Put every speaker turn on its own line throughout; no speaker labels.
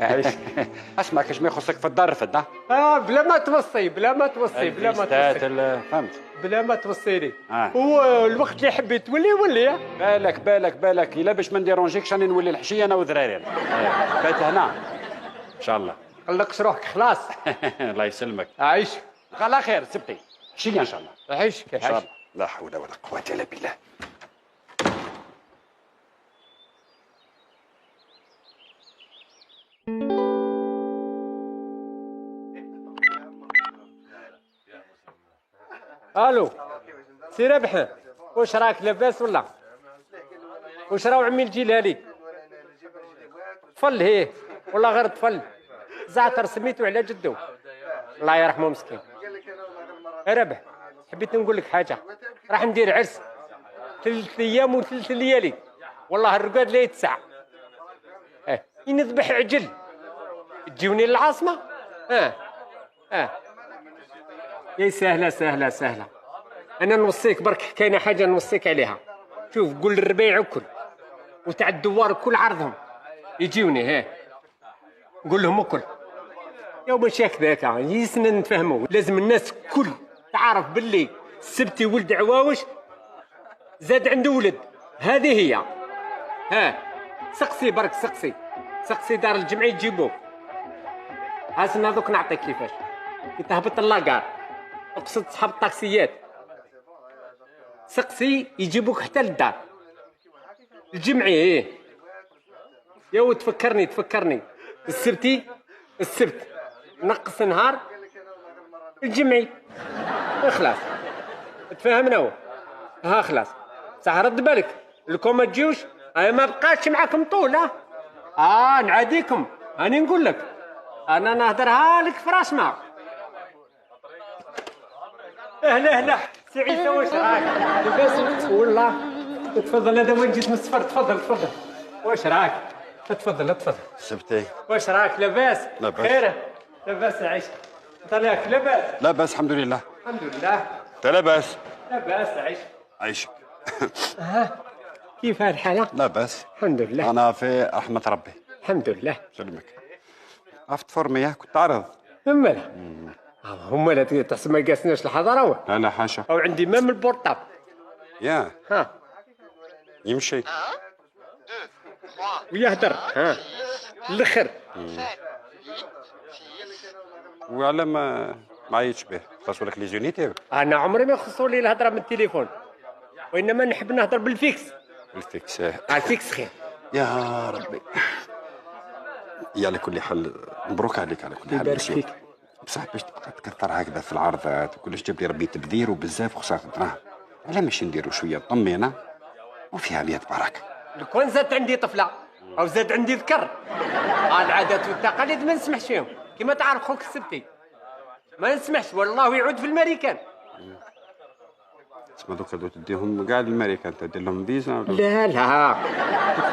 عايش.
اسمع كاش ما يخصك في الدار رفد.
بلا ما توصي بلا ما توصي بلا ما توصي
فهمت.
بلا ما توصي لي. هو الوقت اللي حبيت تولي
بالك الا باش ما نديرونجيكش راني نولي الحشيه انا وذراري. بات هنا ان شاء الله.
قلقش روحك خلاص.
الله يسلمك.
عايش
على خير سبتي حشيه ان شاء الله.
عيشك
ان شاء الله. لا حول ولا قوه الا بالله.
الو سي ربح، واش راك لاباس ولا؟ واش راهو عمي الجيلالي؟ طفل هيه ولا غير طفل؟ زعتر سميتو على جدو الله يرحمه مسكين. ربح حبيت نقول لك حاجه، راح ندير عرس 3 ايام و3 ليالي والله الرقاد لا يتسع. نذبح عجل تجيوني للعاصمه. يا سهله انا نوصيك برك، كاينه حاجه نوصيك عليها. شوف قول للربيع وكل وتاع الدوار كل عرضهم يجيوني. قول لهم وكل يا ماشي هكذاك، يسنا نتفهموا. لازم الناس كل تعرف باللي السبتي ولد عواوش زاد عنده ولد. هذه هي. سقسي برك، سقسي دار الجمعيه يجيبوك. هاسنا دوك نعطيك كيفاش كي تهبط اللاكار، اقصد صحاب الطاكسيات، سقسي يجيبوك حتى للدار الجمعيه. يا تفكرني السبت نقص نهار الجمعي خلاص تفهمنا. خلاص صح. رد بالك لكم ما تجيوش، ما بقاش معاكم طول. نعاديكم. هاني نقول لك انا نهدرها لك في راس ما. اهلا سي عيسى، واش راك لاباس؟ والله تفضل، هذا وين جيت من السفر. تفضل واش راك؟ تفضل
سبتي
واش راك؟ لاباس خير؟ لاباس عيش. طلعك لاباس؟
لاباس الحمد لله. انت لاباس؟
لاباس
عيشك.
كيف الحالة؟
لاباس
الحمد لله.
انا في رحمه ربي
الحمد لله.
سلمك. عرفت فورميه كنت تعرض
هم لا تحسب ما قاسناش الحضاره.
لا حاشا.
او عندي مام البورطاب.
يا يمشي
ويهدر الاخر.
وعلى ما يتشبه خاصو لك لي زونيتي.
انا عمري ما يخصوا لي الهضره من التليفون، وانما نحب نهضر بالفيكس. الفيكس خير.
يا ربي. يا على كل حال مبروك عليك على كل حال.
يبارك فيك.
بصح باش تبقى تكثر هكذا في العرضات وكلش جاب لي ربي تبذير وبزاف وخساره دراهم. علاه ماشي نديروا شويه طمينه وفيها 100 بركه.
لو كان زاد عندي طفله او زاد عندي ذكر، العادات والتقاليد ما نسمحش فيهم. كما تعرف خوك السبتي ما نسمحش والله يعود في الامريكان.
تسمى دوكا تديهم كاع للامريكان، تدير لهم فيزا؟
لا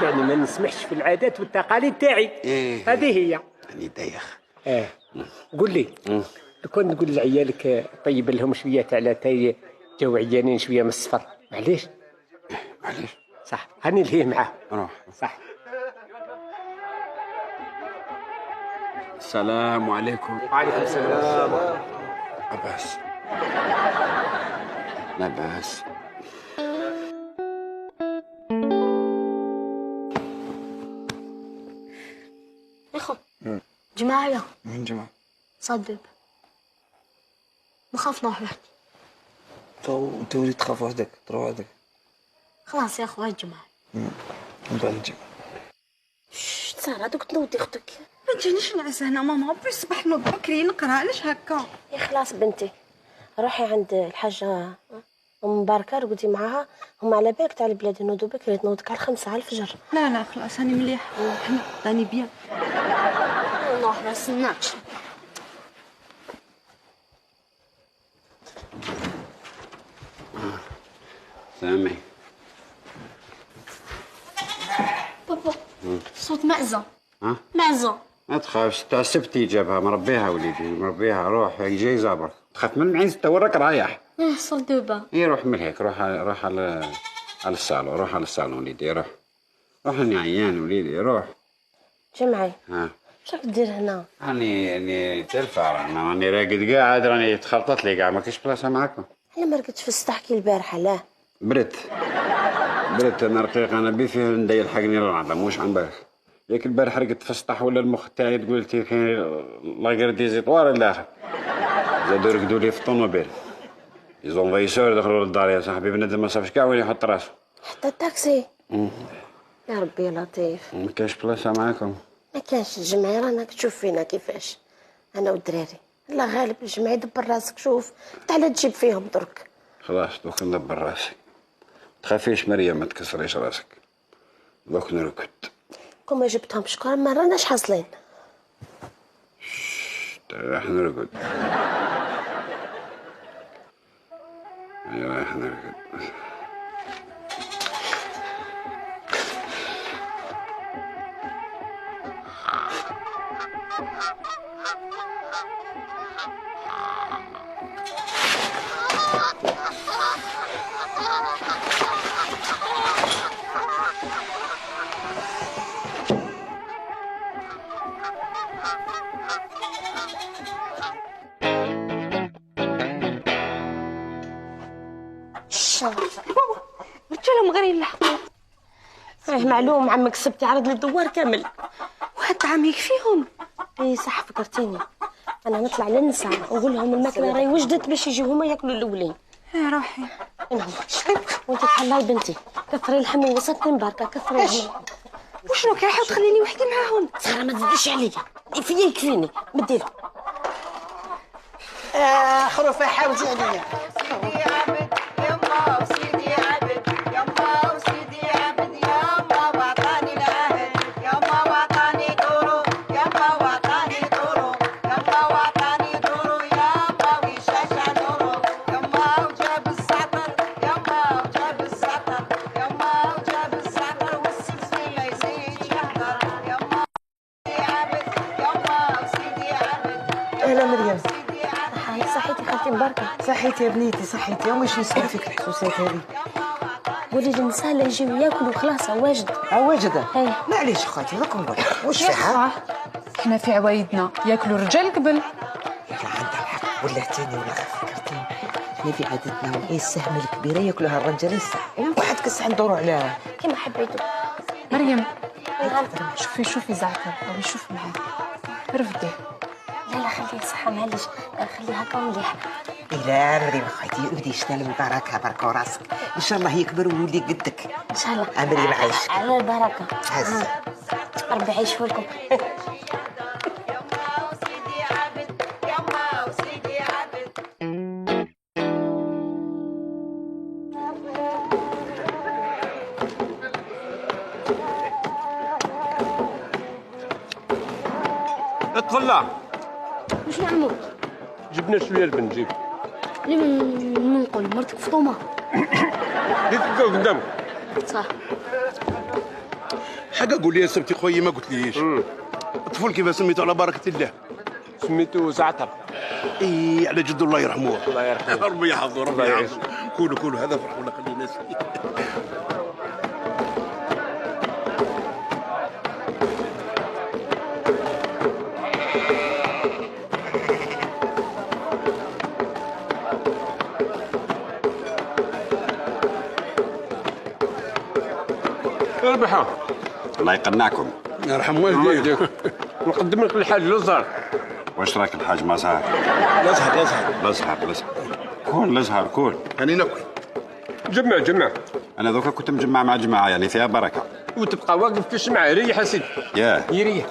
يعني ما نسمحش في العادات والتقاليد تاعي. هذه هي.
راني دايخ.
قول لي لو كان تقول لعيالك طيب لهم شويه تاع لاتاي جاو عيانين شويه من السفر، معليش صح. هاني نلهيه معاه.
روح
صح.
السلام عليكم.
وعليكم السلام.
لا بأس.
اخو جماعة.
من جماعة؟
صدق بخاف نروح وحدي.
انت وليد تخاف وحدك تروح وحدك؟
خلاص يا اخو هاي الجماعة.
من بعد الجماعة.
شش صار هذوك تنوضي اختك.
ما تجينيش نعس هنا ماما، بغيت الصباح نوض بكري نقرا. علاش هكا؟
يا خلاص بنتي روحي عند الحاجة ام مباركة رقدي معاها. هم على بالك تاع البلاد ينوضوا بكري، تنوضك على 5 على الفجر.
لا خلاص راني مليح. راني بيان.
نروح ما نستناكش.
سامي.
بابا صوت معزة. معزة.
ما تخافش، تاع السبتي جابها مربيها وليدي، مربيها. روح جاي زابر، تخاف من معين ستة وراك رايح.
صل دوبا.
روح من هيك، روح على الصالون. روح على الصالون وليدي. روح اني عيان وليدي. روح
جمعي. راك دير هنا؟
راني تلفع، راني راقد قاعد، راني تخلطت لي قاع، ما كاينش بلاصه معاكم.
انا ما رقدتش في السطح كي البارحه. لا
برد انا رقيق، انا بي فيه ندي يلحقني العظم موش عن بالك. ياك البارح رقدت في السطح ولا المخ تاعي تقول لي كاين لاكارديزيطوار الاخر. زادو رقدوا لي في الطوموبيل، يزونفيسور دخلوا للدار. يا صاحبي بنادم ما صافش كاع وين يحط راسو.
حتى التاكسي. يا ربي يا لطيف.
ما كاينش بلاصه معاكم.
ما كانش الجمعي، رانا تشوف فينا كيفاش انا والدراري. الله غالب الجمعي دبر راسك. شوف تعال تجيب فيهم درك.
خلاص دوك ندبر راسي. تخافيش مريم، ما تكسريش راسك. دوك نركد.
كون ما جبتهم شكرا ما راناش حاصلين.
راح نرقد. راح نرقد.
رجالهم غير يلحقوا.
معلوم عمك سبتي عرض لي الدوار كامل.
وهاد عام يكفيهم.
اي صح فكرتيني. انا نطلع للنساء ونقول لهم الماكله راهي وجدت باش يجيو هما ياكلوا الاولين.
روحي
نعم. وانت تحلاي بنتي كثري اللحم وسطني مباركه. كثري اللحم.
وشنو كراحه تخليني وحدي معاهم؟
صغيره ما تزيديش عليا. فيا يكفيني مديله.
خروفه حاوزي عليا. سيدي عبد يما وسيدي عبد يما وسيدي عبد يما وعطاني العهد يما وعطاني دورو يما وعطاني دورو يما وعطاني دورو يما ويشاشع دورو يما وجاب الزعتر يما وجاب الزعتر يما وجاب الزعتر والسلسله يزيد يحضر يما وسيدي عبد يما وسيدي عبد.
اهلا مريم.
صحيتي خالتي مباركه؟
صحيتي يا بنيتي صحيتي. واش يصير فيك الحسوسات هذه؟
قولي للنساء اللي يجيو ياكلوا خلاص واجد.
واجد؟
ايه
معليش خالتي راك نقول واش في حال؟
احنا في عوايدنا ياكلوا الرجال قبل.
لا عندها الحق. ولا تاني ولا فكرتيني. احنا في عادتنا ايه السهم الكبيره ياكلوها الرجال الساعه وواحد كسح ندوروا على
كيما حبيتوا.
مريم شوفي زعتر او شوف معاه رفديه.
لا خليه صحة معليش. خليها هكا مليح.
لا مريم خالتي ودي يشتغل البركه بركه وراسك ان شاء الله يكبر ويولي قدك
ان شاء الله.
مريم عايشك
على البركه.
هز
ربي يعيشوا لكم.
يما وسيدي عبد يما وسيدي عبد.
ادخل.
واش نعملوا؟
جبنا شويه البن. جيب
لمن نقول مرتك فطومه.
ديك قدامك.
صح.
حاجه قول لي يا سبتي خويا ما قلت ليش. الطفل كيف سميته على بركه الله؟
سميتو زعتر.
اي على جد الله يرحمه.
الله يرحمه.
ربي يحفظه ربي يحفظه. كولوا هذا فرح ولا خلي الناس.
اربحوا.
الله يقنعكم.
يرحم والديك.
نقدم لك الحاج للزهر.
واش راك الحاج مزهر؟
لازهر
كول لزهر كول.
يعني ناكل.
جمع.
انا دوكا كنت مجمع مع جماعه يعني فيها بركه.
وتبقى واقف في الشمعة. ريح سيدي. يريح.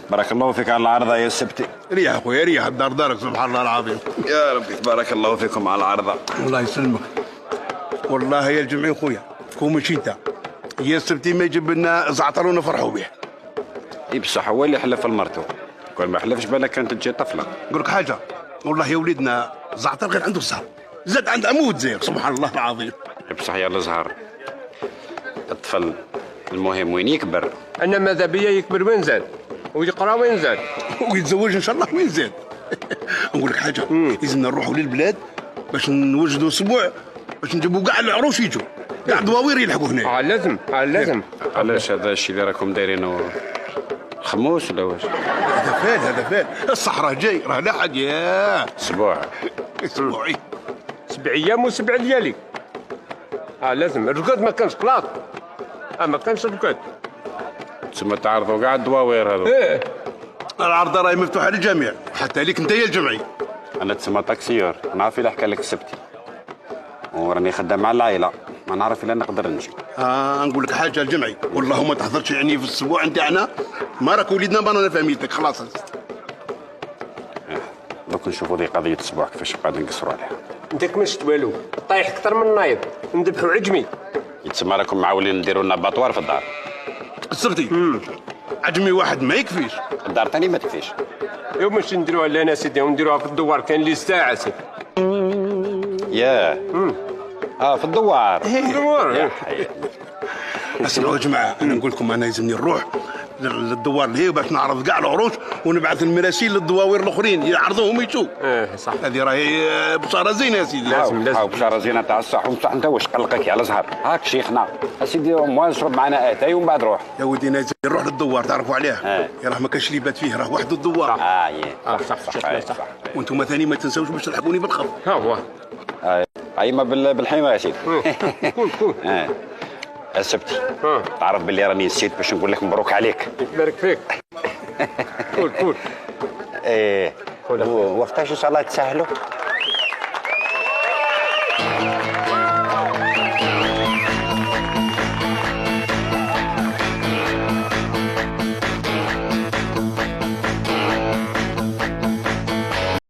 بارك الله فيك على العرضه يا سبتي.
ريح اخويا ريح الدار دارك سبحان الله العظيم.
يا ربي تبارك الله فيكم على العرضه.
الله يسلمك. والله يا الجمعي خويا كون ماشي انت يا سبتي ما يجيب لنا زعتر ونفرحوا به.
اي بصح هو اللي حلف المرتو. كون ما حلفش بالك كانت تجي طفله.
نقول لك حاجه والله يا وليدنا زعتر غير عنده الزهر زاد عند عمود زيك سبحان الله العظيم.
بصح يا الزهر الطفل المهم وين يكبر.
انا ماذا بيا يكبر وين زاد ويقرا وين زاد
ويتزوج ان شاء الله وين زاد. نقول لك حاجه لازمنا نروحوا للبلاد باش نوجدوا اسبوع باش نجيبوا كاع العروش يجوا كاع الدواوير يلحقوا هنا.
لازم.
علاش هذا الشيء اللي راكم دايرينه خموس ولا واش؟
هذا فال الصحراء جاي راه لا حد ياه
اسبوع.
اسبوعي
7 ايام و7 ليالي. لازم الرقاد ما كانش كلاط. ما كانش رقاد.
تسمى تعرضوا كاع الدواوير هذو.
العرضه راهي مفتوحه للجميع حتى ليك انت يا الجمعي.
انا تسمى تاكسيور، نعرف الا حكى لك سبتي وراني خدام مع العائله، ما نعرف الا نقدر نجي.
نقول لك حاجه الجمعي والله ما تحضرش يعني في الاسبوع نتاعنا ما راك وليدنا انا فهميتك خلاص.
دوك نشوفوا دي قضيه اسبوع كيفاش قاعد نقصروا عليها.
انت ما شفت والو، طايح اكثر من نايض، نذبحوا عجمي.
يتسمى راكم معاولين نديروا لنا باطوار في الدار.
صرتي عجمي واحد ما يكفيش.
الدار تاني ما تكفيش.
يوم ماشي نديروها لنا سيدي ونديروها في الدوار، كاين اللي ساعه سيدي.
ياه في الدوار.
الدوار
يا حي.
اسمعوا يا جماعه انا نقول لكم انا لازمني نروح للدوار اللي هي باش نعرض كاع العروش ونبعث المراسيل للدواوير الاخرين يعرضوهم ويشوف.
صح.
هذه راهي بشاره زينه يا سيدي.
لازم
بشاره زينه تاع الصح ومصح. انت واش قلقك على زهر هاك شيخنا اسيدي موال نشرب معنا اتاي ومن بعد روح.
يا ودي نروح للدوار تعرفوا عليه. يا راه ما كاش اللي بات فيه راه وحده الدوار.
صح.
وانتم ثاني ما تنساوش باش تلحقوني بالخط.
ها هو.
ايما بالحمى يا سيدي. سبتي تعرف باللي راني نسيت باش نقول لك مبروك عليك.
يبارك فيك. قول.
وقتاش ان شاء الله تسهلوا؟